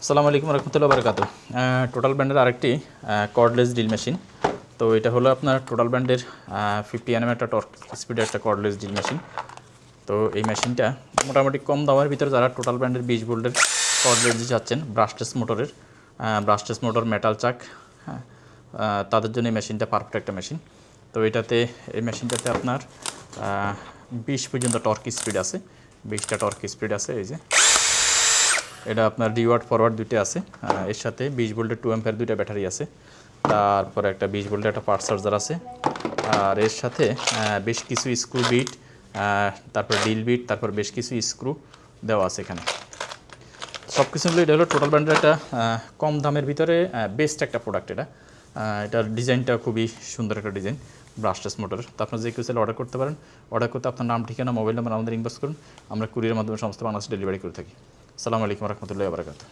আসসালামু আলাইকুম রহমতুল্লাহ বারকাতু। টোটাল ব্র্যান্ডের আরেকটি কর্ডলেস ড্রিল মেশিন। তো এটা হলো আপনার টোটাল ব্র্যান্ডের 50 এনএম একটা টর্ক স্পিডের একটা কর্ডলেস ড্রিল মেশিন। তো এই মেশিনটা মোটামুটি কম দামের ভিতরে যারা টোটাল ব্র্যান্ডের 20 ভোল্টের কর্ডলেস ড্রিল চাচ্ছেন, ব্রাশলেস মোটর মেটাল চাক, হ্যাঁ, তাদের জন্য এই মেশিনটা পারফেক্ট একটা মেশিন। তো এই মেশিনটাতে আপনার 20 পর্যন্ত টর্ক স্পিড আছে, 20টা টর্ক স্পিড আছে। এই যে এটা আপনার রিওয়ার্ড ফরওয়ার্ড দুইটা আছে, এর সাথে 20 ভোল্টের 2 অ্যাম্পিয়ার দুইটা ব্যাটারি আছে, তারপরে একটা 20 ভোল্টের একটা পাওয়ার চার্জার আছে, আর এর সাথে বেশ কিছু স্ক্রু বিট, তারপর ডিল বিট, তারপর বেশ কিছু স্ক্রু দেওয়া আছে এখানে। সব কিছু মিলে এটা হলো টোটাল ব্র্যান্ডের একটা কম দামের ভিতরে বেস্ট একটা প্রোডাক্ট। এটার ডিজাইনটা খুবই সুন্দর একটা ডিজাইন, ব্রাশলেস মোটর। তো আপনার যে কেউ চাইলে অর্ডার করতে পারেন। অর্ডার করতে আপনার নাম, ঠিকানা, মোবাইল নাম্বার আমাদের ইনবক্স করুন। আমরা কুরিয়ারের মাধ্যমে সমস্ত বাংলাদেশে ডেলিভারি করে থাকি। আসসালামু আলাইকুম রহমতুল্লাহি ওয়া বারাকাতুহু।